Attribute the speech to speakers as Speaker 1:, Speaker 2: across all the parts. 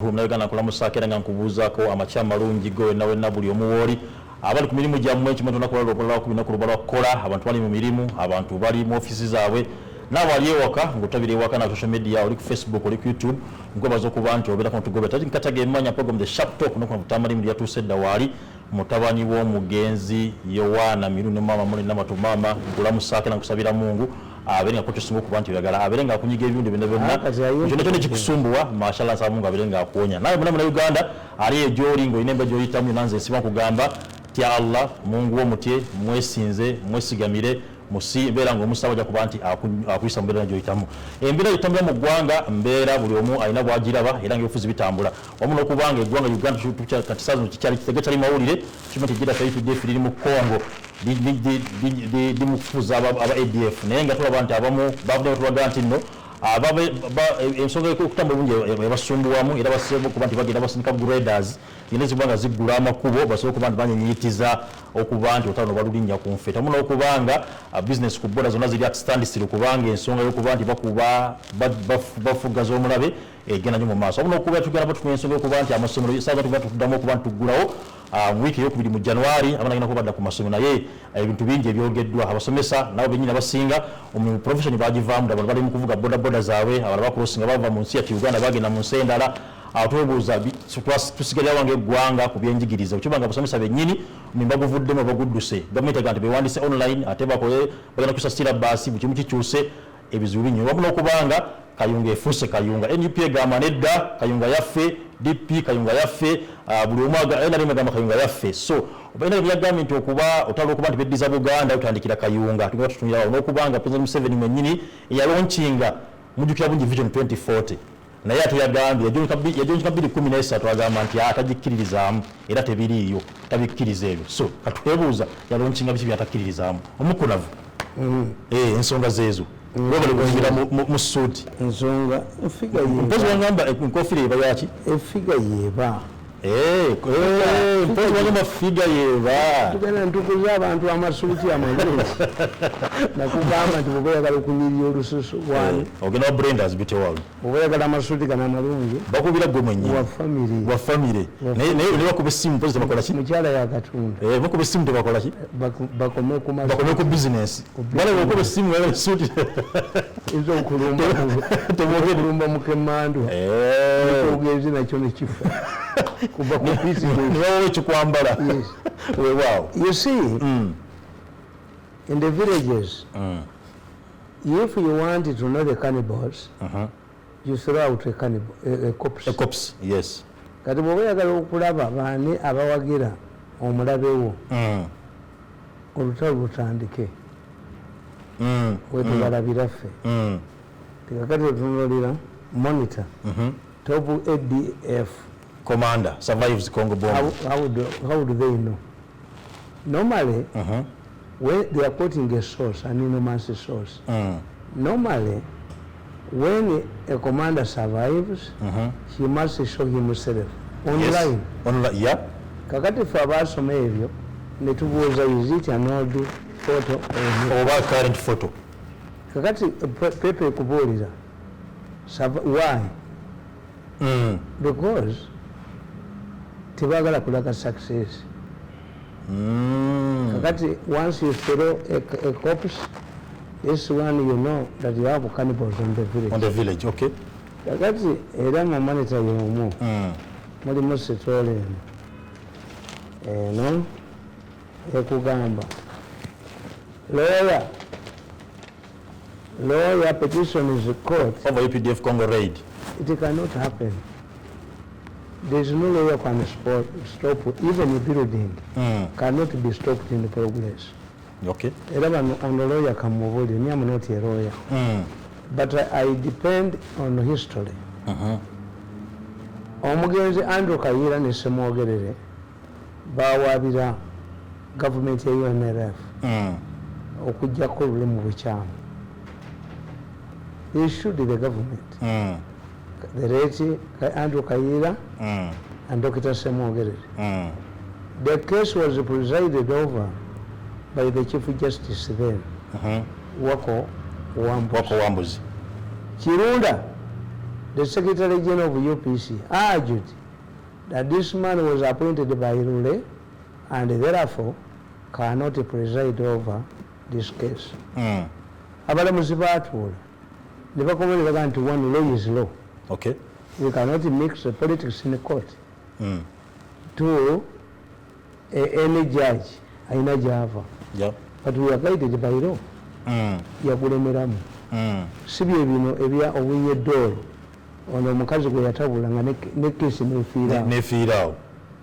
Speaker 1: Uganda kulamusakira nga nkubuuzaako amakya malungi go wenna buli omuwooli abali ku mirimu gyammwe kimwe tunakola ku binaku lubala kukola abantu bali mu mirimu abantu bali mu ofisi zaabwe naawe ali ewaka ng'otabira ewaka na social media oli ku Facebook oli ku YouTube nkwebaza okuba nti obeera kontugobera tati nkatagemanya program the sharp talk nokuna Tamale mu lyatuuse edda waali mutabani w'omugenzi Yowaana Miru ne mama muli namatu mama nkulamusakira nkusabira Mungu aberenga ko tusinga okuba nti oyagala aberenga akunyiga ebintu byonna kyonna kyonna kikusumbuwa mashallah nsaba Mungu aberenga akuwonya naye muna Uganda ali egyoli ng'olina embeera gy'oyitamu nanze nsiba kugamba tya Allah Mungu w'omutye mwesinze mwesigamire musi mbeera ng'omusaba ajja kuba nti akuyisa mu mbeera gy'oyitamu embeera gy'otambula mu ggwanga mbeera buli omu alina bw'agiraba era ng'ebifuzi bitambula wamu n'okubanga eggwanga Uganda kati saazi tegekyali mawulire kimwe tejjira kayitudde efe liri mu Congo di mukufuza aba ADF naye nga tulaba nti abamu bavudde batulaga nti nno ensonga okutambula bungi ebasumbuwamu era basinga okuba nti bagenda basindika graders yina ezibwa nga ziggula amakubo basobola okuba nti banyenyiyitiza okuba nti otalo balulinnya ku nfe tamu n'okubanga business ku boda zonna ziri at standstill kubanga ensonga y'okuba nti bafuga z'omulabe egenda nnyo mu maaso wamu n'okuba tugenda batukuna ensonga y'okuba nti amasomero saaga tugenda tuddamu okuba nti tuggulawo mu wiiki ey'okubiri mu January abaana bagenda kuba badda ku masomero naye ebintu bingi ebyogeddwa abasomesa nabo bennyini abasinga omu profession bagivaamu ddala bali mu kuvuga boda zaabwe abalala bakrosinga bava mu nsi ya Uganda bagenda mu nsi endala twebuuza tusigalira wange eggwanga ku byenjigiriza okibanga abasomesa bennyini mimba guvuddemu abagudduse gavumenti egamba nti bewandiise online ate bagenda kusa syllabus buli kimu kikyuse ebizibu bingi wamu n'okubanga Kayunga efuuse Kayunga NUP egamba nedda Kayunga yaffe DP Kayunga yaffe buli omu NRM egamba Kayunga yaffe so obalina byagambye nti okuba otala okuba nti beddiza Buganda otandikira Kayunga tugenda tutunira awo n'okubanga President Museveni mwennyini eyalonkinga mujjukira bungi Vision 2040 naye ate yagambye yajonjika 2013 agamba nti atagikkiririzaamu era tebiriiyo tabikkiriza ebyo so katwebuuza yalonkinga biki byatakkiririzaamu omukunavu ensonga zeezo webale kwingira mu suuti
Speaker 2: ensonga efiga yeba
Speaker 1: mpozi wangamba enkofira eba yaki
Speaker 2: efiga yeba
Speaker 1: mpozi wangamba figa yeba
Speaker 2: tugenda ntukuza abantu amasuuti amalungi nakugamba nti bwoba oyagala okunyirira olususu wani
Speaker 1: ogenda wa brenders bitewalu
Speaker 2: bwoba oyagala amasuuti gano amalungi
Speaker 1: bakubira gwe mwennyini
Speaker 2: wa famire
Speaker 1: naye bakuba essimu mpozi tebakola ki
Speaker 2: mukyala yakatunda
Speaker 1: bakuba essimu tebakola ki
Speaker 2: bakome
Speaker 1: ku bizinesi bale bakuba essimu yagala suuti
Speaker 2: izo okulumba mukemandwa ogenzi nakyo nekifa kuba ku business
Speaker 1: nibawo ekikwambala weewaawo
Speaker 2: you see in the villages if you want to know the cannibals you throw out a corpse
Speaker 1: yes
Speaker 2: kati bwoba oyagala okulaba baani abawagira omulabe wo olutalo lutandike wetubalabiraffe tekakati otunulira monitor top ADF
Speaker 1: commander survives Congo bomb.
Speaker 2: How do they know? Normally, when they are quoting a source, an anonymous source, normally, when a commander survives, he must show himself online.
Speaker 1: Online, yeah.
Speaker 2: Kakati for abasoma ebyo netubuuza is it an old photo
Speaker 1: or current photo?
Speaker 2: Kakati pepe kubuulira why? Because tebagala kulaga success. Kakati once you throw a corpse, this one you know that you have cannibals on the village.
Speaker 1: On the village, okay.
Speaker 2: Kakati era mu monitor yomu mulimu sitole eno ekugamba lawyer petition is court
Speaker 1: over UPDF Congo raid.
Speaker 2: It cannot happen. There is no lawyer can stop even a building cannot be stopped in the progress.
Speaker 1: Okay.
Speaker 2: And a lawyer can move it. I'm not a lawyer. But I depend on history. Omugenzi Andrew Kayira ne Semogerere bawabira government ya UNRF okujjako olule mu bukyamu. They issued the government. The late Andrew Kayira and Dr. Semogerere. The case was presided over by the Chief Justice then, Wako Wambuzi. Kirunda the Secretary General of UPC urged that this man was appointed by Rule and therefore cannot preside over this case. Abalamuzi baatuula ne bakomerera nti one law is law.
Speaker 1: Okay.
Speaker 2: We cannot mix the politics in the court. To any judge aina gyava.
Speaker 1: Yeah.
Speaker 2: But we are guided by law. Yakulemeramu. Si bye bino ebya obunyeddolo ono omukazi gwe yatabula nga ne case
Speaker 1: nefiiraawo.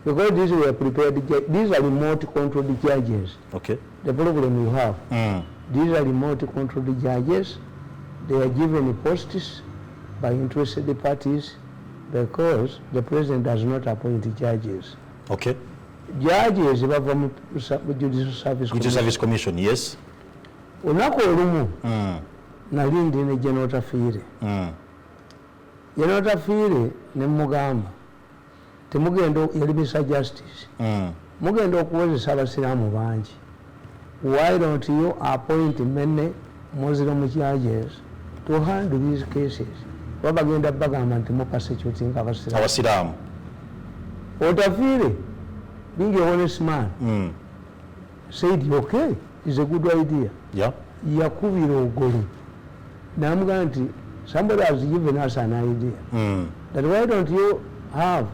Speaker 2: Because these were prepared, these are remote controlled judges.
Speaker 1: Okay.
Speaker 2: The problem you have, these are remote controlled judges. They are given posts by interested parties because the president does not appoint judges.
Speaker 1: Okay.
Speaker 2: Judges from Judicial Service
Speaker 1: Commission, yes.
Speaker 2: Olunaku olumu nali ndi ne General Tafiire. General Tafiire ne mugamba temugenda yali Mr. Justice. Mugenda okuwozesa abasiraamu bangi. Why don't you appoint many Muslim judges to handle these cases? Babagenda bagamba nti mupersecuting abasiraamu. Otafiire, being a honest man, said okay, it's a good idea.
Speaker 1: Yeah.
Speaker 2: Yakubira ogolo. Namugamba nti somebody has given us an idea. That why don't you have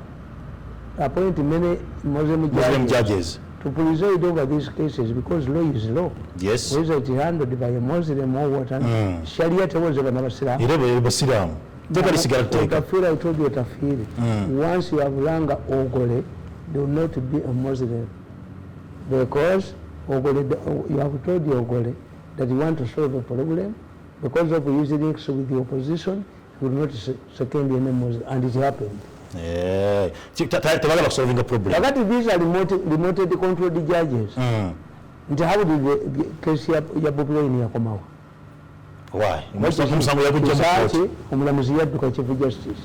Speaker 2: appoint many Muslim judges to preside over these cases, because law is law.
Speaker 1: Yes.
Speaker 2: Whether it handled by a Muslim or what, Sharia tells you about Islam. I told you once you have Langa Ogole, do not be a Muslim, because Ogole, you have told the Ogole that you want to solve a problem because of his links with the opposition. You will not second any Muslim, and it happened.
Speaker 1: Yeah, solving a problem.
Speaker 2: But these are remote controlled judges. Nti how did the case ya population yakoma?
Speaker 1: Why?
Speaker 2: Omulamuzi yadduka Chief Justice.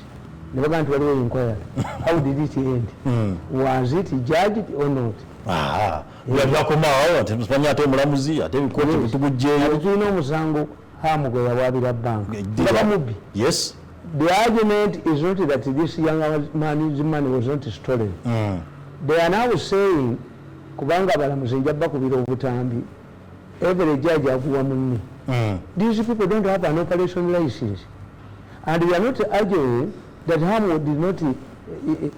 Speaker 2: Ne bagamba waliwo inquiry. How did it end? Was it judged or not?
Speaker 1: Byakomawo mpanya ate omulamuzi ate ebikooti bitugujjeeyo.
Speaker 2: Tulina omusango Hamu gwe yawaabira bank.
Speaker 1: Yes.
Speaker 2: The argument is not that this young man's money was not stolen. They are now saying, kubanga abalamuzi njabba kubira obutambi, every judge akuwa munne. These people don't have an operation license. And we are not arguing that Hamu did not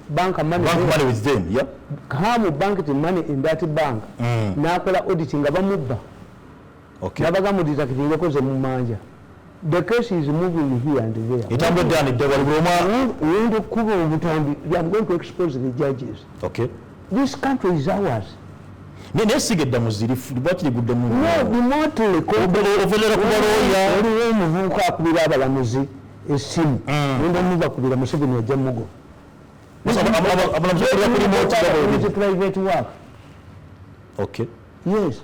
Speaker 2: bank money.
Speaker 1: Bank money with them, yeah.
Speaker 2: Hamu banked money in that bank. Nakola auditing abamubba.
Speaker 1: Okay.
Speaker 2: Nabagamu detective yakoze mu manja. The case is moving here and there. I'm going to expose the judges.
Speaker 1: Okay.
Speaker 2: This country is ours.
Speaker 1: No, remotely. Private work. Okay.
Speaker 2: Yes.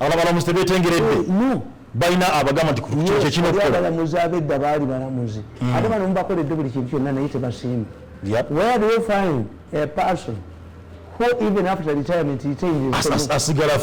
Speaker 2: No.
Speaker 1: Baina abagamba nti kino kino
Speaker 2: balamuzi abedda baali balamuzi ate bano mubakoledde buli kintu kyonna naye tebasiima. Where do you find a person who even after retirement
Speaker 1: asigala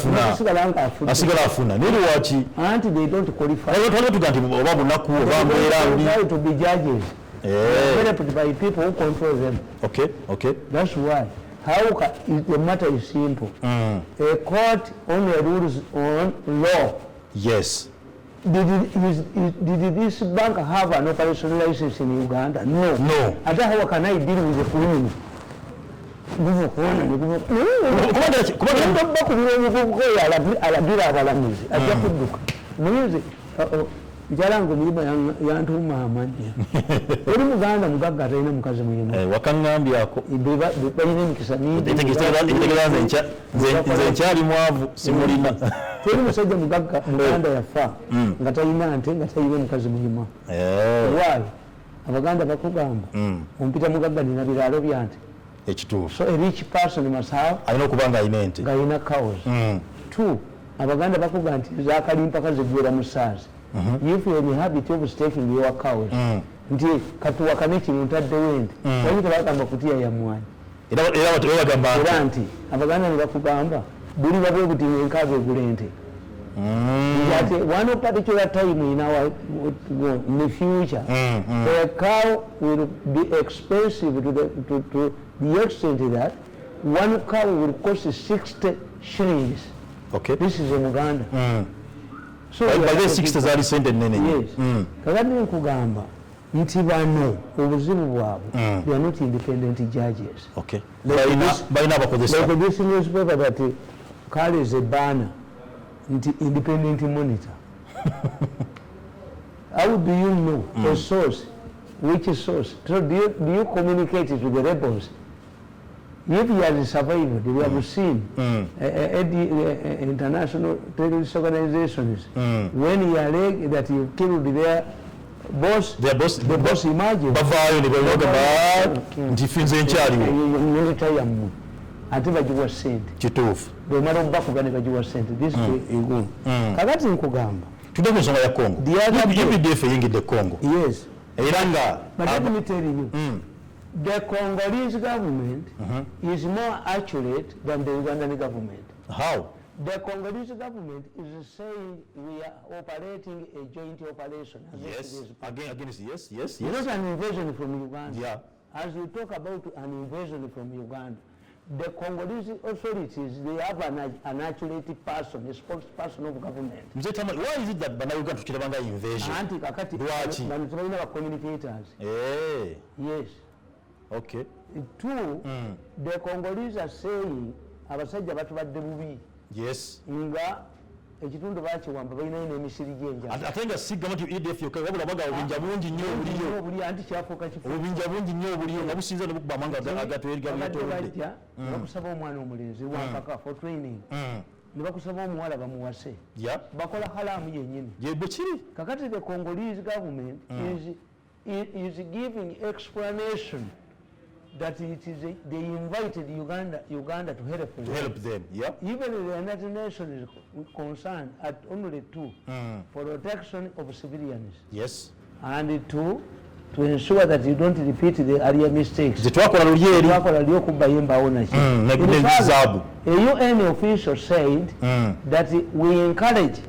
Speaker 1: afuna neri waki
Speaker 2: anti they don't qualify
Speaker 1: tuga nti oba bunaku oba mbeera
Speaker 2: to be judges developed by people who control them.
Speaker 1: Okay.
Speaker 2: That's why. The matter is simple. A court only rules on law.
Speaker 1: Yes.
Speaker 2: Did this bank have an operation license in Uganda? No. How can I deal with the criminal? Jalango mulima yantuma amanya. Oli muganda mugagga atayina mukazi mulimu.
Speaker 1: Wakangambyako.
Speaker 2: Balina emikisa mingi.
Speaker 1: Nze nkyali mwavu simulina.
Speaker 2: Teri musajja mugagga muganda yafa nga talina nte nga tayiwe mukazi mulimu. Why? Abaganda bakugamba ompita mugagga nina biraalo byante.
Speaker 1: Ekituufu.
Speaker 2: So a rich person must have
Speaker 1: alina okubanga ayina ente.
Speaker 2: Nga ayina cows. Two, abaganda bakugamba nti zaakali mpaka zigwera mu saazi. If you are in the habit of staking your cows, nti katuwa kaneki ntaddewo ente. Wali tebagamba kutiya ya mwanyi. Era nti abaganda ne bakugamba buli babwe buti enkaaga egula ente. That one particular time in the future, the cow will be expensive to the extent that one cow will cost 60 shillings.
Speaker 1: Okay.
Speaker 2: This is in Uganda. So
Speaker 1: by the 60 zali sente nene.
Speaker 2: Yes. Kakati nkugamba nti bano obuzibu bwabwe they are not independent judges.
Speaker 1: Okay.
Speaker 2: Like this newspaper that carries a banner nti independent monitor. How do you know a source? Which source? So do you communicate it to the rebels? If he has survived, we have seen international terrorist organizations when he alleged that he killed their boss, the boss imagine. Until you were sent. Chitoofu. The matter back when you were sent. This way you go. Kakati nkugamba.
Speaker 1: Today was on Congo. The other day for the Congo.
Speaker 2: Yes.
Speaker 1: Iranga.
Speaker 2: But let me tell you. The Congolese government is more accurate than the Ugandan government.
Speaker 1: How?
Speaker 2: The Congolese government is saying we are operating a joint operation.
Speaker 1: Yes. Against yes.
Speaker 2: It's not an invasion from Uganda.
Speaker 1: Yeah.
Speaker 2: As you talk about an invasion from Uganda, the Congolese authorities, they have an accurate person, a spokesperson of government.
Speaker 1: Why is it that Uganda to Chirabanga invasion?
Speaker 2: Communicators.
Speaker 1: Hey.
Speaker 2: Yes.
Speaker 1: Okay.
Speaker 2: Two, the Congolese are saying, abasajja batubadde bubi.
Speaker 1: Yes.
Speaker 2: Nga ekitundu bakiwamba balina emisiri gy'enjala.
Speaker 1: Ate nga si gavumenti EDF yokka wabula baga obubinja bungi nnyo obuliyo.
Speaker 2: Obuli anti kyafuuka kifu.
Speaker 1: Obubinja bungi nnyo obuliyo nga businza ne bukuba amanga agatwerega byetolodde.
Speaker 2: Bakusaba omwana omulenzi wankaka for training. Ne bakusaba omuwala bamuwase. Bakola halamu yennyini.
Speaker 1: Bwe kiri.
Speaker 2: Kakati the Congolese government is giving explanation that it is they invited Uganda to help them. Yeah. Even the United Nations is concerned at only two for protection of civilians.
Speaker 1: Yes.
Speaker 2: And two, to ensure that you don't repeat the earlier mistakes.
Speaker 1: A
Speaker 2: UN official said that we encourage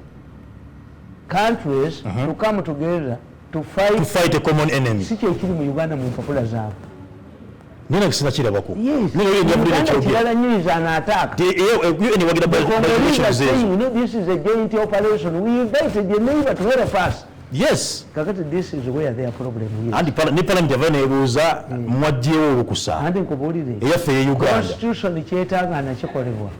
Speaker 2: countries to come together to fight
Speaker 1: a common enemy.
Speaker 2: Si kye kiri mu Uganda mu mpapula zaabwe.
Speaker 1: Nina kisina kirabako.
Speaker 2: Yes. Kiralanyiriza an attack. This is a joint operation. We invited the neighbor to help us.
Speaker 1: Yes.
Speaker 2: Kakati this is where their problem is.
Speaker 1: And ne parliament yavana ebuuza mwaddyewo olukusa.
Speaker 2: Andi nkubulire.
Speaker 1: Eyaffe ye Uganda.
Speaker 2: Constitution kyetaaga nakikolebwa.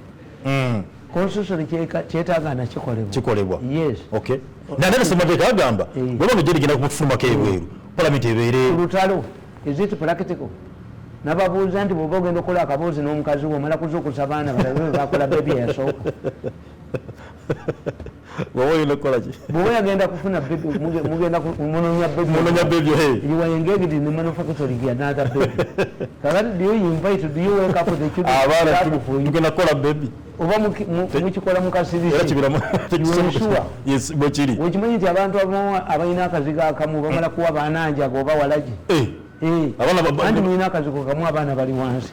Speaker 2: Constitution kyetaaga nakikolebwa.
Speaker 1: Kikolebwa.
Speaker 2: Yes.
Speaker 1: Okay. Nandera semateeka agamba bweba ng'ejja ligenda kufulumako ebweru parliament ebeere.
Speaker 2: Lutalo. Is it practical? Nababuuza nti bw'oba ogenda okukola akaboozi n'omukazi wo omala kuzuukusa abaana balabwe bakola bebi yasooka.
Speaker 1: Bw'oba oyina okukola ki?
Speaker 2: Bw'oba yagenda kufuna bebi mugenda munoonya bebi.
Speaker 1: Munoonya bebi
Speaker 2: You are engaged in the manufacturing of another baby. Kakati do you invite, do you wake up with the children?
Speaker 1: Abaana tugenda kukola bebi.
Speaker 2: Oba mukikola mukasirisi.
Speaker 1: Era kibiramu. Yes, bwe kiri.
Speaker 2: Wekimanyi nti abantu abalina akazigo akamu bamala kuwa baananjaga oba walagi. Anti mulina akazigo kamu abaana bali wansi.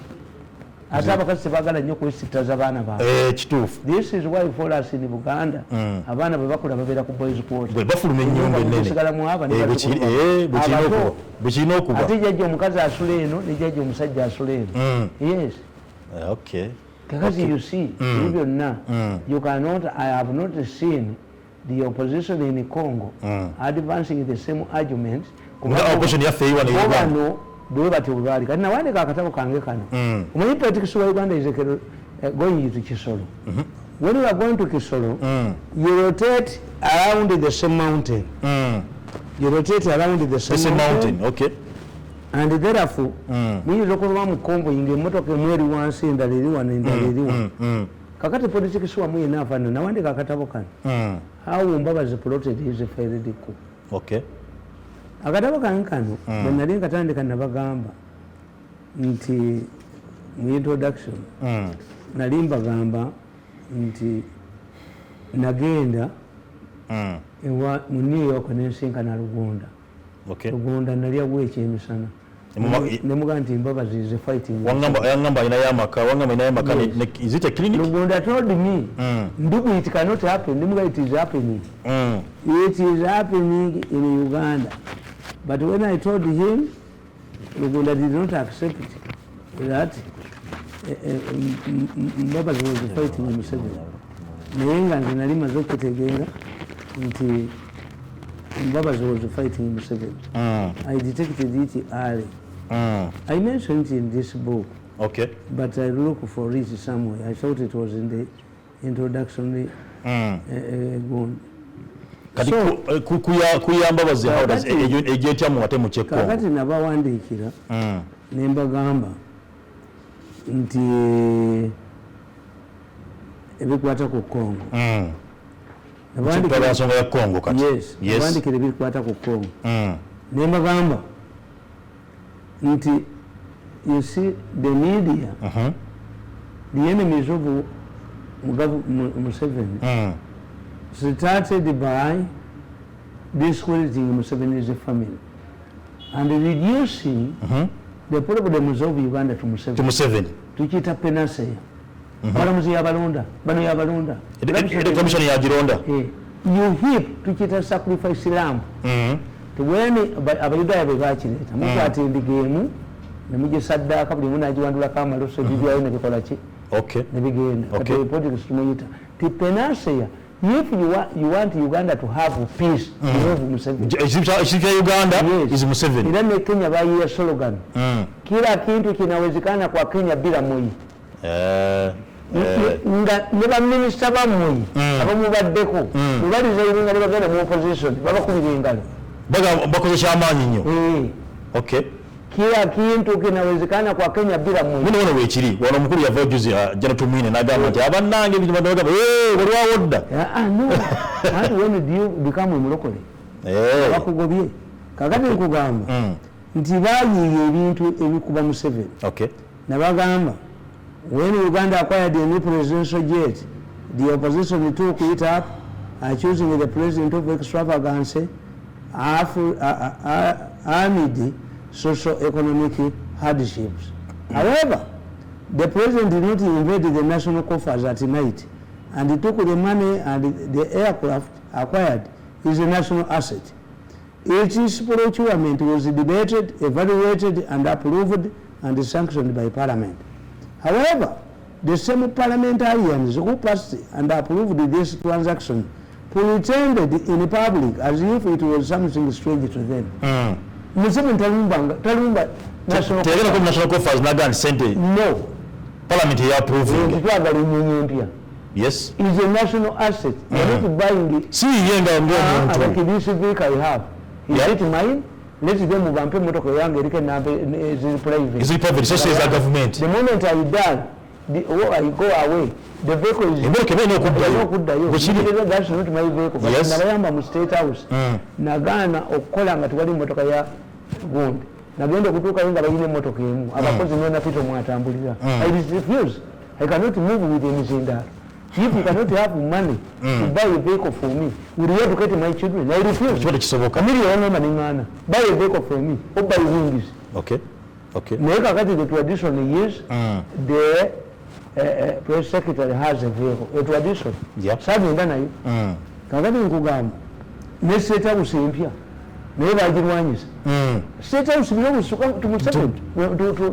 Speaker 2: Ate abakazi tebaagala nnyo kwesittaza baana baabwe.
Speaker 1: Kituufu.
Speaker 2: This is why for us in Uganda abaana bwe bakula babeera ku boys quarter.
Speaker 1: Bwe bafuluma ennyumba ennene.
Speaker 2: Basigalamu aba ne
Speaker 1: bwe kirina okuba.
Speaker 2: Ate jjajja omukazi asula eno ne jjajja omusajja asula eno. Yes.
Speaker 1: Okay.
Speaker 2: Kakati you see, byonna I have not seen the opposition in Congo advancing the same arguments.
Speaker 1: Opposition yaffe eyiwa ne Uganda.
Speaker 2: Bwe bati bwali kati nawandika akatabo kange kano. Omanyi politics wa Uganda is going to Kisoro. When you are going to Kisoro, you rotate around the same mountain. You rotate around the same mountain.
Speaker 1: Okay.
Speaker 2: And therefore, muyinza okuva mu Congo yinga emmotoka emu eri wansi endala eri wano endala eri wano. Kakati politics wamu yenna afaanana nawandika akatabo kano. How Mbabazi plotted his failed coup.
Speaker 1: Okay.
Speaker 2: Akatabo kange kano bwe nali nkatandika nabagamba nti mu introduction nali mbagamba nti nagenda mu New York nensinkana Lugunda. Lugunda nali awa ekyemisana nemuga nti Mbabazi is fighting.
Speaker 1: Wangamba ina yamaka, is it a clinic?
Speaker 2: Lugunda told me, Ndugu, it cannot happen. Nemuga, it is happening. It is happening in Uganda. But when I told him, Lugunda did not accept that Mbabazi was fighting Museveni. Nenga nalima zokutegenga nti Mbabazi was fighting Museveni. I detected it early. I mentioned it in this book.
Speaker 1: Okay.
Speaker 2: But I look for it somewhere. I thought it was in the introduction.
Speaker 1: So, kuya Mbabazi how does ejetya mu ate mu cheko.
Speaker 2: Kakati nabawandikira nembagamba nti ebikwata ku Congo.
Speaker 1: Nabandikira ya Congo kati.
Speaker 2: Yes. Nabandikira ebikwata ku Congo. Nembagamba nti you see the media, the enemies of Museveni started by discrediting Museveni's family and reducing the problems of Uganda to Museveni. Tukita penaseya. Balamuzi yabalonda, bano yabalonda.
Speaker 1: Commission ya Gironda.
Speaker 2: You heap tukita sacrifice lamb. Tuweni abayuda bebakireta. Mukati ndigemu nemuje saddaka buli muna ajiwandula kama lose bibya ne bikola ki.
Speaker 1: Okay.
Speaker 2: Ne bigenda. Okay. Politics tumuyita. Tipenaseya. If you want Uganda to have peace, you have Museveni.
Speaker 1: Uganda is Museveni.
Speaker 2: Ila ne Kenya bayi slogan. Kila kintu kinawezekana kwa Kenya bila Moi. Neba minister ba Moi. Abamu baddeko. Mubaliza iringa bagenda mu opposition. Baba kubingalo.
Speaker 1: Bakozesha amanyi nnyo. Okay.
Speaker 2: Kila kintu kinawezekana kwa Kenya bila Moi.
Speaker 1: Mimi naona wekiri wana mukuru ya vajuzi jana tumwine nagamba nti abanange bintu badaga wali wawodda.
Speaker 2: No. How when do you become mulokole? Bakugobye. Kakati nkugamba. Nti bayiye ebintu ebikuba Museveni.
Speaker 1: Okay.
Speaker 2: Nabagamba when Uganda acquired a new presidential jet, the opposition took it up, accusing the president of extravagance amid socio-economic hardships. However, the president did not invade the national coffers at night, and he took the money and the aircraft acquired is a national asset. Its procurement was debated, evaluated, and approved and sanctioned by Parliament. However, the same parliamentarians who passed and approved this transaction pretended in public as if it was something strange to them. Museveni talumba national
Speaker 1: coffers nagan sente.
Speaker 2: No.
Speaker 1: Parliament ya approving. Yes.
Speaker 2: It's a national asset. You're not buying it.
Speaker 1: See, yenga
Speaker 2: like this vehicle I have. Is it mine? Let's go move and pay motor young is private.
Speaker 1: Is it private? So says the government.
Speaker 2: The moment I die, I go away. The vehicle is
Speaker 1: good.
Speaker 2: That's not my vehicle.
Speaker 1: Yes.
Speaker 2: Nagamba mu state house. Nagana okola nga twali motoka ya gold. Nagenda kutuka inga bayine motoka emu. Abakozi nona pito mwatambulira. I refuse. I cannot move with anything that. If you cannot have money to buy a vehicle for me, will you educate my children? I refuse. Buy a vehicle for me or buy wings.
Speaker 1: Okay. Okay.
Speaker 2: The tradition is the press secretary has a vehicle. A tradition.
Speaker 1: Yeah.
Speaker 2: Something done. Kakati nkugamba. Ne state house empya. Ne bagirwanyisa. State house belongs to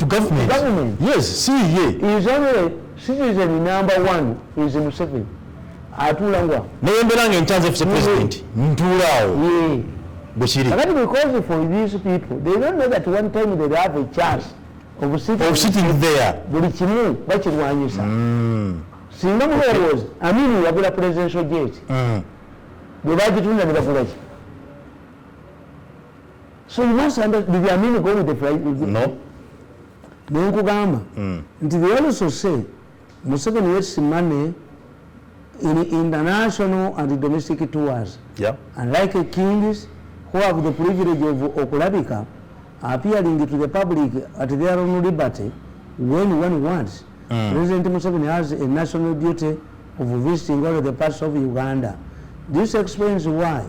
Speaker 2: government.
Speaker 1: Yes. See ye.
Speaker 2: Is only citizen number one is Museveni. Atulangwa.
Speaker 1: Nembelanga in terms of the president. Ntulao.
Speaker 2: Yeah.
Speaker 1: Bushiri.
Speaker 2: Because for these people, they don't know that one time they have a chance of sitting
Speaker 1: there.
Speaker 2: Buli kimu bakirwanyisa. Singa mulowooza Amini yagula presidential jet. Bwe bagitunda ne bagula ki? So you must understand, did Amini go with the flight?
Speaker 1: No.
Speaker 2: Nenkugamba. They also say Museveni wastes money in international and domestic tours.
Speaker 1: Yeah.
Speaker 2: Unlike kings who have the privilege of okulabika appearing to the public at their own liberty when one wants. President Museveni has a national duty of visiting all the parts of Uganda. This explains why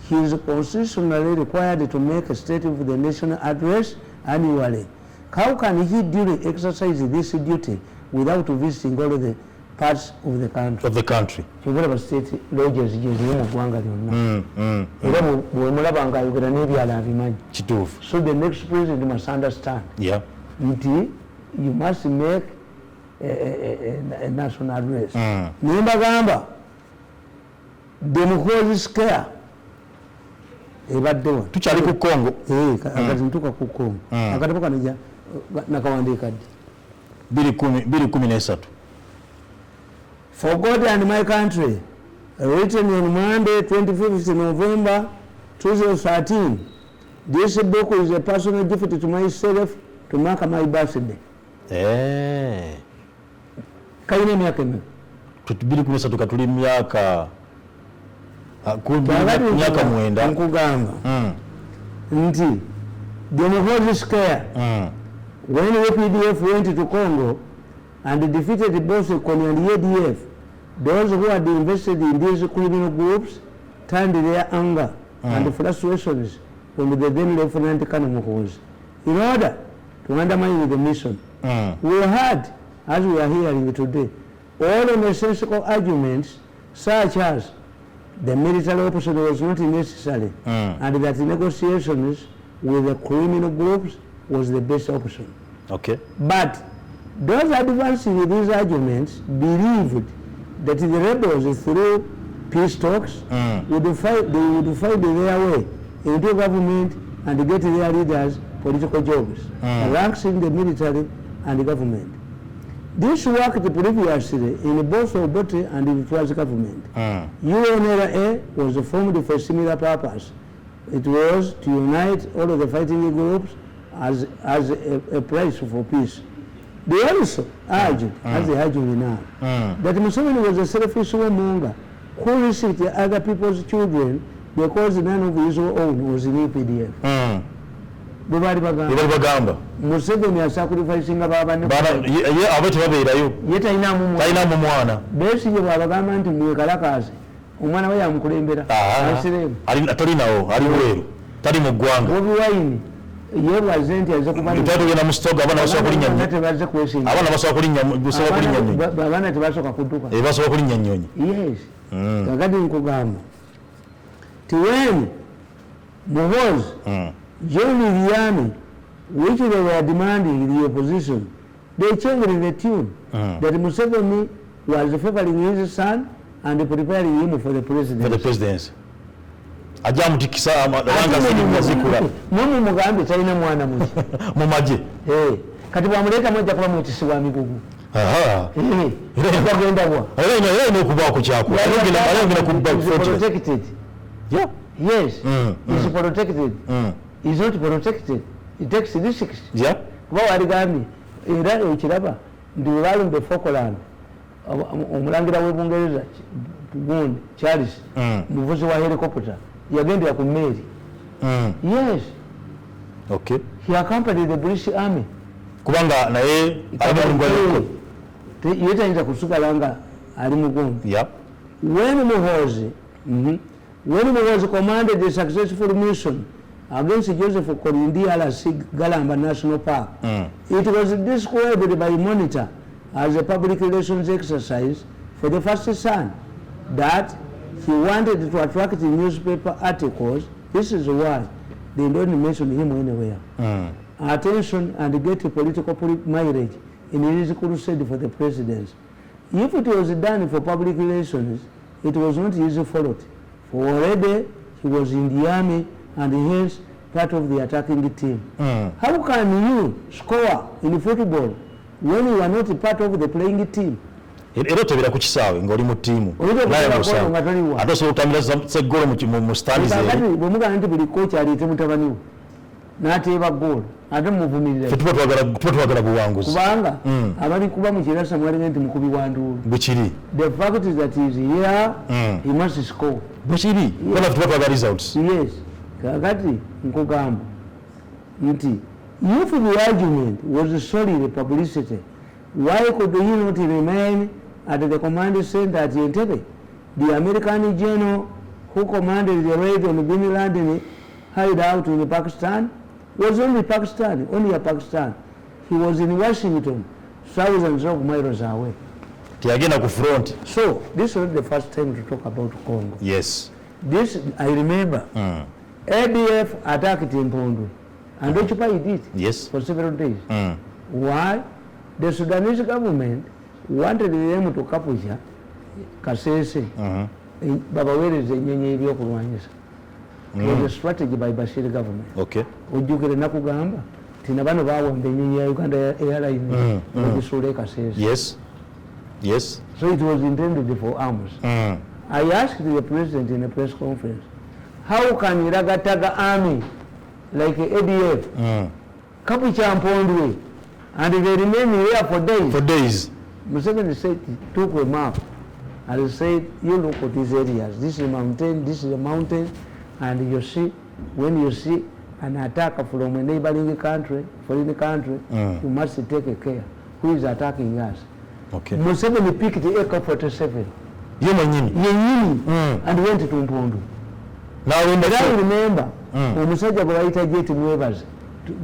Speaker 2: he is constitutionally required to make a state of the nation address annually. How can he duly exercise this duty without visiting all the parts of the country? Kyobulaba state lodges gyeziri mu ggwanga lyonna. Era bwemulaba nga ayogera n'ebyala abimanyi. So the next president must understand nti you must make a national address. Naye mbagamba democracy scare ebaddewa.
Speaker 1: Tukyali ku Congo.
Speaker 2: Akati ntuuka ku Congo. Akatabo kano nakawandiika ddi?
Speaker 1: 2013.
Speaker 2: For God and my country, written on Monday, 25th November 2013. This book is a personal gift to myself to mark my birthday. Kayina emyaka emeka?
Speaker 1: 2013 katuli myaka mwenda.
Speaker 2: Nkugamba nti democracy scare. When the APDF went to Congo and defeated both Kony and ADF, those who had invested in these criminal groups turned their anger and frustrations on the then Lieutenant Colonel Muhoozi in order to undermine the mission. We had, as we are hearing today, all nonsensical arguments such as the military option was not necessary and that negotiations with the criminal groups was the best option. But those advancing with these arguments believed that the rebels through peace talks would find their way into government and get their leaders political jobs, ranks in the military and the government. This worked previously in both Obote and the Twazi government. UNLA was formed for a similar purpose. It was to unite all of the fighting groups as a price for peace. They also urged, as they urge now, that Museveni was a selfish warmonger who received other people's children because none of his own was in EPDF. Bwebali bagamba Museveni asacrificinga babane
Speaker 1: abati babeerayo
Speaker 2: ye talinamu mwana Besigye bwabagamba nti mwekalakaase omwana we yamukulembera asiremu
Speaker 1: talinawo ali bweru tali mu ggwanga
Speaker 2: Bobi Wine yebaze nti aze
Speaker 1: kubana mu stoga abana basobola kulinnya
Speaker 2: tebaze kwesinga
Speaker 1: abana basobola kulinnya
Speaker 2: babana tebasoka kudduka
Speaker 1: basobola kulinnya nnyonyi.
Speaker 2: Yes. Kakati nkugamba ti when Muhoozi joining the army, which they were demanding the opposition, they changed the tune that Museveni was favoring his son and preparing him for the presidency.
Speaker 1: Ajamutikisa amanga zikula.
Speaker 2: Mumu mugambe talina mwana muki.
Speaker 1: Mu maje.
Speaker 2: Kati bwamuleta mmoja kuba mwetisi wa migugu. Bagenda bwa.
Speaker 1: Era okuba ku kyako. Alengera ku
Speaker 2: protected.
Speaker 1: Yeah.
Speaker 2: Yes. Is protected. Is not protected. It takes risks.
Speaker 1: Yeah.
Speaker 2: Kuba waligambye era ekiraba ndi balumbe Falkland omulangira w'Ebungereza gundi Charles muvuzi wa helicopter yagendera ku mmeri. Yes.
Speaker 1: Okay.
Speaker 2: He accompanied the British army.
Speaker 1: Kubanga naye
Speaker 2: yetayinza kusigala nga ali mu gundi.
Speaker 1: Yeah.
Speaker 2: When Muhoozi commanded the successful mission against Joseph Kolindi Alasi Galamba National Park, it was described by Monitor as a public relations exercise for the first son that he wanted to attract newspaper articles. This is why they don't mention him anywhere. Attention and get political mileage in his crusade for the presidency. If it was done for public relations, it was not his fault. For already he was in the army and hence part of the attacking team. How can you score in football when you are not part of the playing team?
Speaker 1: Era tebera ku kisaawe ng'oli mu ttiimu ate osobola otambira seggolo mu standi zeero.
Speaker 2: Bwemugana nti buli kocha aliite mutabani we n'ateeba ggoolo ate muvumirira
Speaker 1: tuba twagala buwanguzi
Speaker 2: kubanga abali kuba mu kirasa mwalinga nti mukubi wa nduulu
Speaker 1: bwekiri.
Speaker 2: The fact is that he is here, he must score.
Speaker 1: Bwekiri kubanga tuba twagala results.
Speaker 2: Yes. Kakati nkugamba nti if the argument was solely publicity, why could he not remain at the command center at Entebbe? The American general who commanded the raid on Bin Laden hideout in Pakistan was only Pakistan, only a Pakistan. He was in Washington, thousands of miles away.
Speaker 1: Tiagenda ku front.
Speaker 2: So this was the first time to talk about Congo.
Speaker 1: Yes.
Speaker 2: This I remember. ADF attacked Mpondu and occupied it.
Speaker 1: Yes.
Speaker 2: For several days. Why? The Sudanese government wanted them to capture Kasese. Babawereze enyenye ebyokulwanyisa. It was a strategy by Bashir government.
Speaker 1: Okay.
Speaker 2: Ojjukire nakugamba tina bano bawamba enyenye ya Uganda Airline bagisuula Kasese.
Speaker 1: Yes. Yes.
Speaker 2: So it was intended for arms. I asked the president in a press conference, how can Ragataga army like ADF capture Mpondwe and they remain here for days? For days. Museveni said, took a map and said, you look at these areas. This is a mountain, this is a mountain, and you see, when you see an attack from a neighboring country, foreign country, you must take care. Who is attacking us? Okay. Museveni picked the AK-47. And went to Mpondu. Now I remember, omusajja gwe bayita Jet Mwebaze,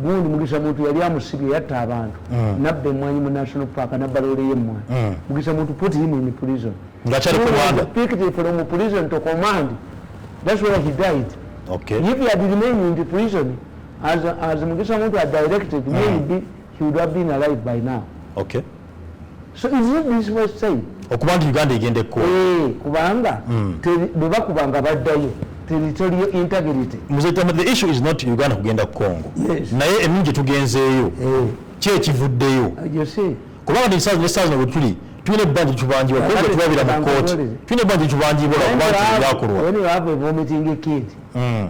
Speaker 2: gundi Mugisha Muntu yali amusibye yatta abantu. Nabba emmwanyi mu National Park, nabba loole y'emmwanyi. Mugisha Muntu put him in prison. Ngachali commander. Picked from prison to command. That's where he died. Okay. If he had remained in the prison, as Mugisha Muntu had directed, maybe he would have been alive by now. Okay. So is it this was saying? Okubanga Uganda igende ko. Kubanga beba kubanga baddayo territorial integrity. Muzeta, the issue is not Uganda kugenda Congo. Yes. Naye emingi tugenzeeyo. Kye kivuddeyo. You see. Kubanga nesaza wetuli tulina ebbanja tubanjibwa Congo tubabira mu court. Tulina ebbanja tubanjibwa kubanga byakolwa. When you have a vomiting kid,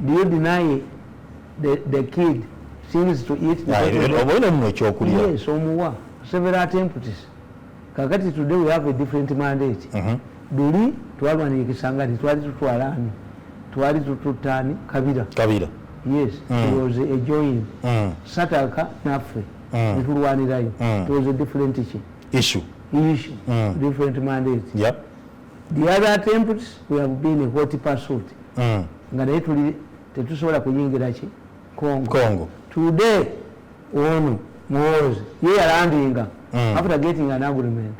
Speaker 2: do you deny the kid things to eat? Yes, omuwa. Several attempts. Kakati today we have a different mandate. Buli twalwana ekisangani twali tutwalani. Twali tututani Kabira. Yes, it was a joint. Sataka naffe. Netulwanirayo. It was a different issue. Different mandate. Yep. The other attempts we have been a hot pursuit. Nga naye tuli tetusobola kuyingira ki Congo. Today ono was yalandinga. After getting an agreement,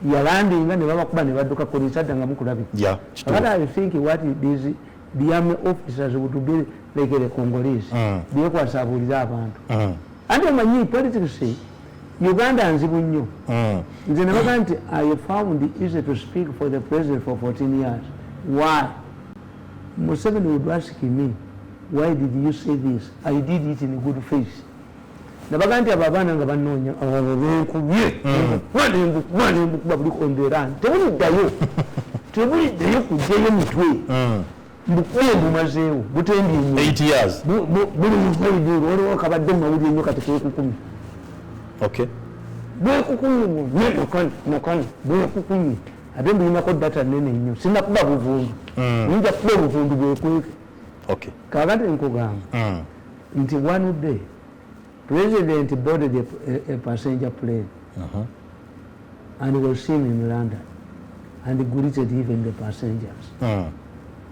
Speaker 2: yalanding and never come and never Korisat and Gamukurabi. Yeah. What I think what it is, the army officers would be like the Congolese. The Equasa would have. And when you politics say, Uganda and Zibunyo. In the Netherlands, I found it easy to speak for the president for 14 years. Why? Museveni would ask me, why did you say this? I did it in a good faith. Nabaganti ababana nga banonya ababekubye wali mbukubabuli konderana tebuliddayo kujjayo mitwe mbukubye bumazeewo butembi 8 years buli mufaidiro waliwo kabadde mawuli ennyo kati keekukumi bwekukumi nakani bwekukumi ate mbulinako data nene nnyo sinakuba buvundu nyinja kuba obuvundu bwekweke kakati nkugamba nti one day President boarded a passenger plane and was seen in London and greeted even the passengers.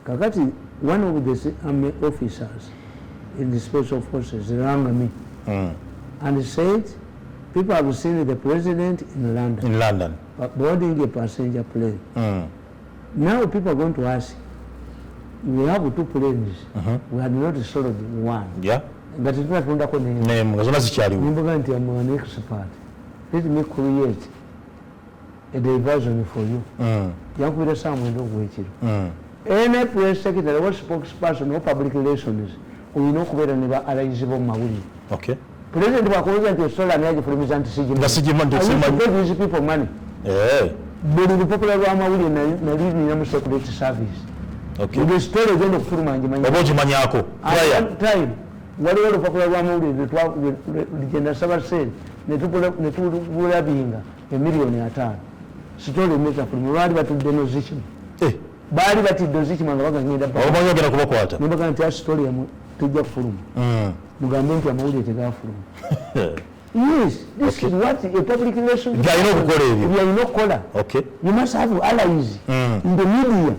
Speaker 2: Kakati, one of the army officers in the special forces rang me and said, people have seen the president in London. Boarding a passenger plane. Now people are going to ask, we have 2 planes, we had not sold one. Yeah. But it's not going to name. Let me create a diversion for you. You have someone waiting. Any press secretary or spokesperson or public relations will not cover an eligible Mawuli. Okay. President Wakoza is sold an egg from his anti-Sigma. These people money. But the popular Mawuli and the leading security service. Okay. The story is going to prove my Manyako. At one time, waliwo olupapula lwa mawulire ligenda Sabasere netulabinga $1,500,000 sitole emeza fulmu baali batudde nozikimu baali batidde ozikima nga bagagenda bagenda kubakwata nembaga nti asitole yamwe tujja kufuluma mugambe nti amawulire tegafuluma. Yes, this is what a public relation yalina okukola. You must have allies in the media.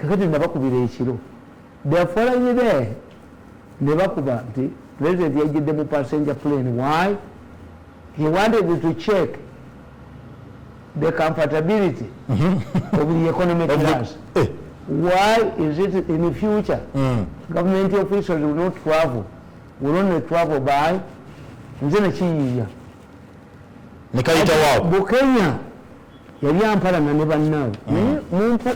Speaker 2: Kakati nabakubira ekiro they are following there. Never nti President yajidde mu passenger plane. Why? He wanted to check the comfortability of the economic class. Why is it in the future government officials will not travel, will only travel by nzene chiyiya
Speaker 1: nekaita wao
Speaker 2: Bukenya yali ampalana ne bannawe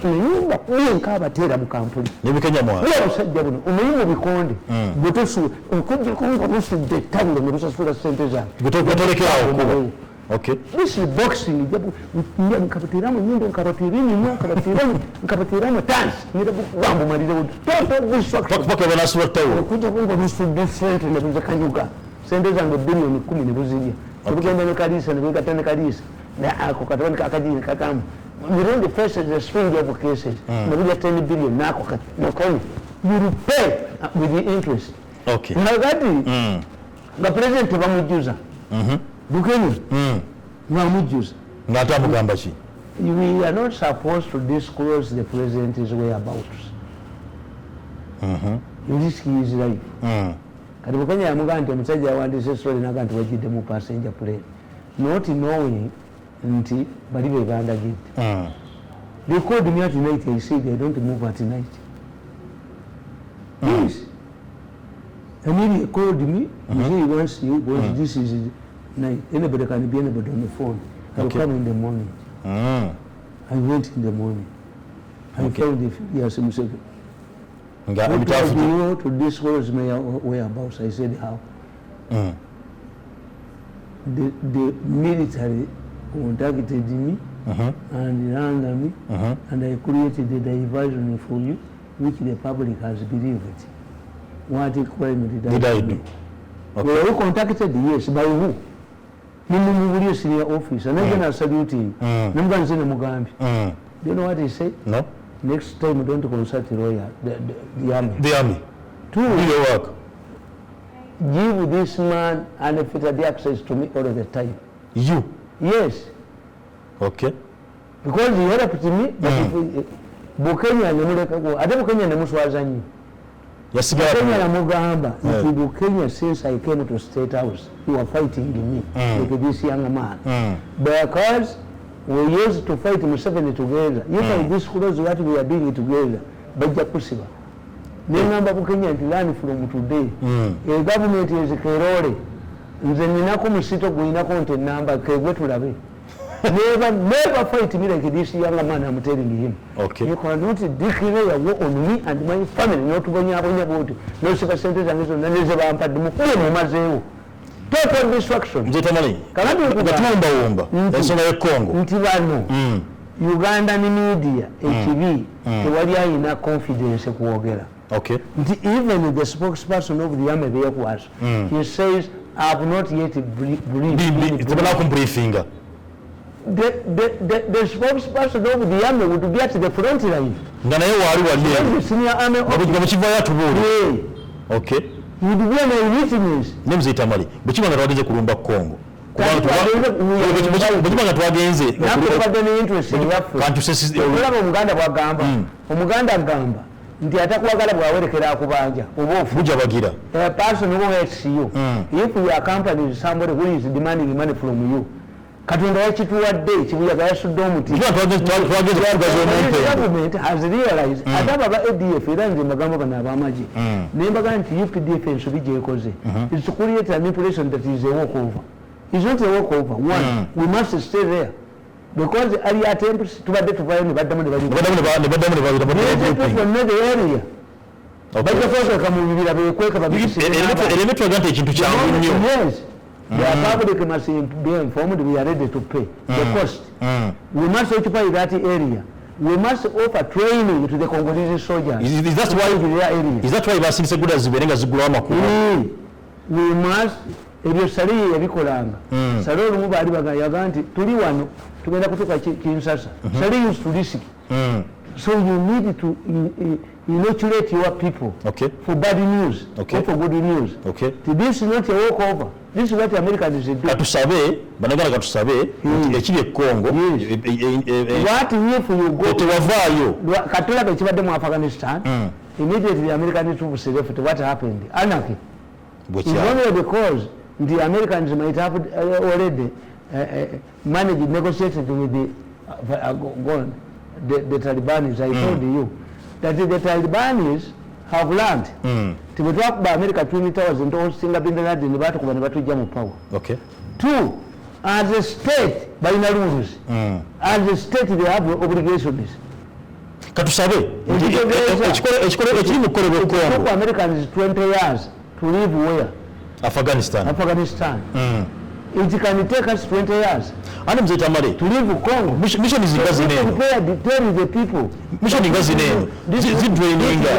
Speaker 2: nenyumba kuyenka abateera mu kampuni
Speaker 1: ne Bukenya mwa
Speaker 2: abasajja buno omulimu bikonde butosu okujja kunga busudde tawulo ne busasula ssente zange
Speaker 1: gutolekerawo kuba. Okay.
Speaker 2: This is boxing. Ndia nkabatiramu nyundo nkabatirini nkabatirini nkabatirini dance. Nida wambo marida wood. Total destruction.
Speaker 1: Paka bana swata wo.
Speaker 2: Kuja kunga busu different ne buza kanyuga. Sente zangu bilioni 10 ne buzija. Tukenda ne kadisa ne bukatane kadisa. Na ako katoni kakajini kakamu. We don't the first is a string of cases. Ne buja 10 billion nako nakoni. You will pay with the interest.
Speaker 1: Okay.
Speaker 2: Ngati. The president bamujuza. Bukenya mwamujuza
Speaker 1: ngata mugamba ki
Speaker 2: we are not supposed to disclose the president's whereabouts in this his life kati Bukenya yamugamba nti omusajja yawandise story naga nti wajidde mu passenger plane not knowing nti bali be bandagidde they called me at night and said they don't move at night yes and he called me and he wants you but this is night. Anybody can be anybody on the phone. I will come in the morning. I went in the morning. I found the Filias Museveni. You to disclose my whereabouts. I said how. The military contacted me and rang me and I created a diversion for you which the public has believed. What crime did I do? Okay. Were you contacted? Yes. By who? Nimumubuli senior officer and then I salute him. Namganze ne mugambi. Do you know what he said?
Speaker 1: No.
Speaker 2: Next time don't consult the lawyer, the army.
Speaker 1: The army.
Speaker 2: Do
Speaker 1: your work.
Speaker 2: Give this man unfettered access to me all the time.
Speaker 1: You?
Speaker 2: Yes.
Speaker 1: Okay.
Speaker 2: Because he helped me, but Bukenya nemuleka ate Bukenya nemuswaza nnyo. Bukenya namugamba nti Bukenya since I came to State House you are fighting me like this young man because we used to fight Museveni together. If I disclose what we are doing together bajja kusiba nengamba Bukenya nti learn from today a government is kerole nze ninako musito gwinako nti namba kegwe tulabe never fight me like this young man I'm telling him.
Speaker 1: Okay.
Speaker 2: You cannot declare war on me and my family. Not bonya bote. No sentence and so neze bampadde mu mazeewo. Total destruction.
Speaker 1: Mzee Tamale.
Speaker 2: Kalandi
Speaker 1: okutumba womba. Ensonga ya Congo.
Speaker 2: Nti bano. Uganda ni media HV tewali ayina confidence kuogera.
Speaker 1: Okay.
Speaker 2: Nti even the spokesperson of the army there was he says I have not yet
Speaker 1: briefing.
Speaker 2: The spokesperson of the army would be at the front line. The senior army
Speaker 1: okay.
Speaker 2: Would be an witness.
Speaker 1: Mzee Tamale. Buchima natwageze kulumba Congo. Buchima natwageze.
Speaker 2: Nakubadde interest yaffe.
Speaker 1: Kantu sesi.
Speaker 2: Olaba Omuganda bwagamba. Omuganda agamba nti atakwagala bwawerekera akubanja obofu
Speaker 1: buja bagira.
Speaker 2: A person who hates you. If your company is somebody who is demanding money from you. Katonda yakituwadde kibuyaga yasudde omuti. Government has realized ataba ba ADF era nze mbagamba bano ab'amagye nembaga nti UPDF ensobi gyekoze is to create an impression that is a walkover. It's not a walkover. One, we must stay there because early attempts tubadde tuvayo ne baddamu ne bali the area bajja kwekeka mu bibira bekweka
Speaker 1: babiri ekintu kyangu nnyo.
Speaker 2: Yes. The public must be informed we are ready to pay the cost. We must occupy that area. We must offer training to the Congolese soldiers.
Speaker 1: Is that why basindise guda ziberenga zigula amakulu?
Speaker 2: We must ebyo sali yabikolanga. Sali olumu baali bagayaga nti tuli wano tugenda kutuka Kinshasa. Sali used to risk. So you need to inoculate your people for bad news or for good news. This is not a walkover. This is what the Americans do.
Speaker 1: Katusabe, banagala katusabe, ekiri Congo.
Speaker 2: What if you go to Wavayo? Katula bekibadde mu Afghanistan. Immediately the American troops left. What happened? Anarchy. It's only because the Americans might have already managed, negotiated with the Talibanis. I told you that the Talibanis have learned. To talk about America 20,000 or Singapore bin Laden in the power.
Speaker 1: Okay.
Speaker 2: 2, as a state, by rules, as a state they have obligations.
Speaker 1: Katusabe ekiri mu kkolebwa
Speaker 2: Congo. Americans 20 years to live where?
Speaker 1: Afghanistan.
Speaker 2: It can take us 20 years
Speaker 1: ane mzee Tamale
Speaker 2: to leave Congo.
Speaker 1: Mission zingazi neno
Speaker 2: Tell the people
Speaker 1: mission zingazi neno zidweninga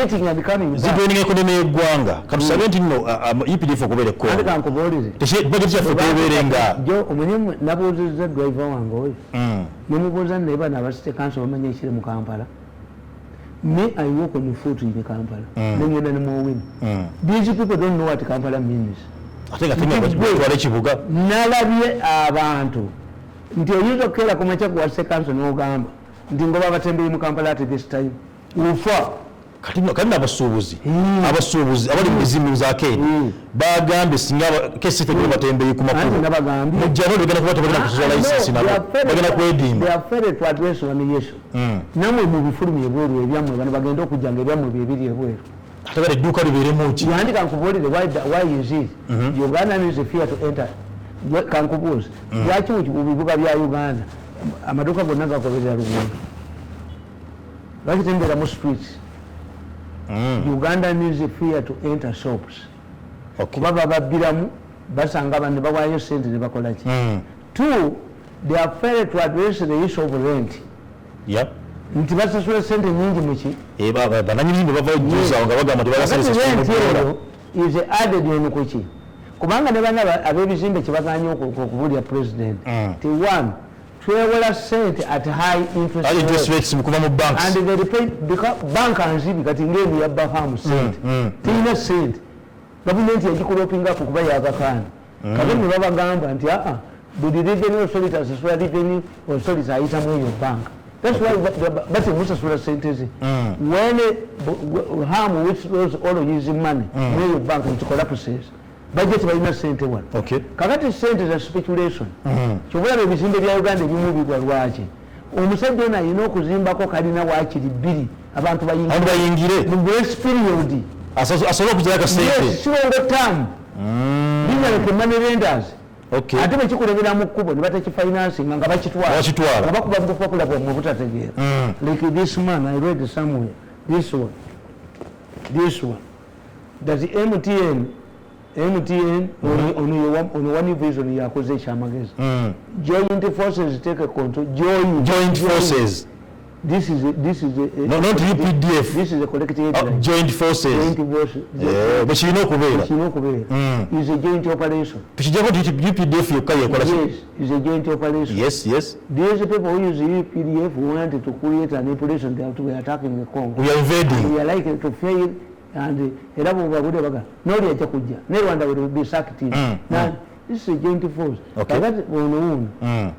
Speaker 2: hitting and coming back.
Speaker 1: zidweninga economy y'eggwanga katusabe nti nno EPDF okubere Congo
Speaker 2: andi kankubuulire
Speaker 1: budget yaffe tebeerenga
Speaker 2: jo omanyi nabuuzizza driver wange oyo nemubuuza naye bano abasite council bamanya ekiri mu Kampala. Me, I work on the foot in the Kampala. These people don't know what Kampala means.
Speaker 1: I think
Speaker 2: Nalabye abantu nti oyinza okukeera ku makya kuwase council n'ogamba nti ngoba batembeye mu Kampala at this time ufa
Speaker 1: kati n'abasuubuzi abali mu bizibu za keedi bagambye singa kesi tegenda batembeye ku makulu mujjano bagenda kuba tebalina kusola license nabo bagenda kwedimba.
Speaker 2: They are afraid to address one issue. Namwe mu bifulumi ebweru ebyammwe bano bagenda okujjanga ebyamwe bibiri ebweru.
Speaker 1: Ate bali edduuka libeeremu ki?
Speaker 2: Yandika nkubuulire why is it? Uganda needs a fear to enter. Kankubuuza lwaki mu bibuga bya Uganda amaduuka gonna gagoberera luguudo? Lwaki tembeera mu streets? Uganda needs a fear to enter shops. Kuba bababbiramu basanga abantu ne bawaayo sente ne bakola ki? 2, they are afraid to address the issue of rent. Nti basasula sente nyingi muki?
Speaker 1: Bananyini bava juza nga bagamba
Speaker 2: rent is added on kuki? Kubanga ne bana ab'ebizimbe kye baganye okubulya president. Ti 1, twewola sente at high interest
Speaker 1: rates mukuva mu banks
Speaker 2: and they pay because bank anzibi kati ngeni yabba hamu sente tina sente government yagikulopinga kuba yagakana kati ne babagamba nti buli revenue authority asasula revenue authority ayita mu your bank. That's why but musasula sente zi when harm which those all using money mu your bank it collapses. Budget balina sente wano. Kakati sente za speculation. Kyobulabe ebizimbe bya Uganda ebimu bigwa lwaki? Omusajja ono alina okuzimbako kalina waakiri bbiri abantu bayingire mu grace period
Speaker 1: asobola okuzira akasente
Speaker 2: siwongo tamu linyaleke money lenders. Ate bekikulebera mu kkubo ne batakifinancing nga bakitwala nga bakuba bupapula bwamwe butategeera. Like this man I read somewhere this one that the MTN on one vision yakoze ekyamagezi. Joint forces take a control. Joint forces. This is
Speaker 1: not UPDF.
Speaker 2: This is a collective
Speaker 1: joint forces. But she know kubeera.
Speaker 2: Is a joint operation.
Speaker 1: Tukijako UPDF yokaye kola.
Speaker 2: Yes, is a joint operation.
Speaker 1: Yes.
Speaker 2: These people who use UPDF wanted to create an operation. They have to be attacking the Congo.
Speaker 1: We are invading.
Speaker 2: We are likely to fail. And era bw'obagudde baga noli ajja kujja ne Rwanda will be sacked. Now this is a joint force. Kakati ono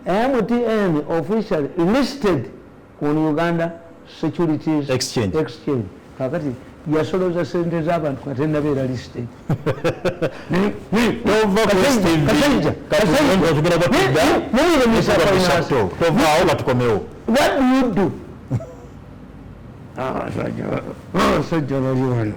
Speaker 2: MTN officially listed on Uganda Securities Exchange. Kakati yasoloza sente z'abantu kati nabeera listed. What do you do? Sajja bali wano.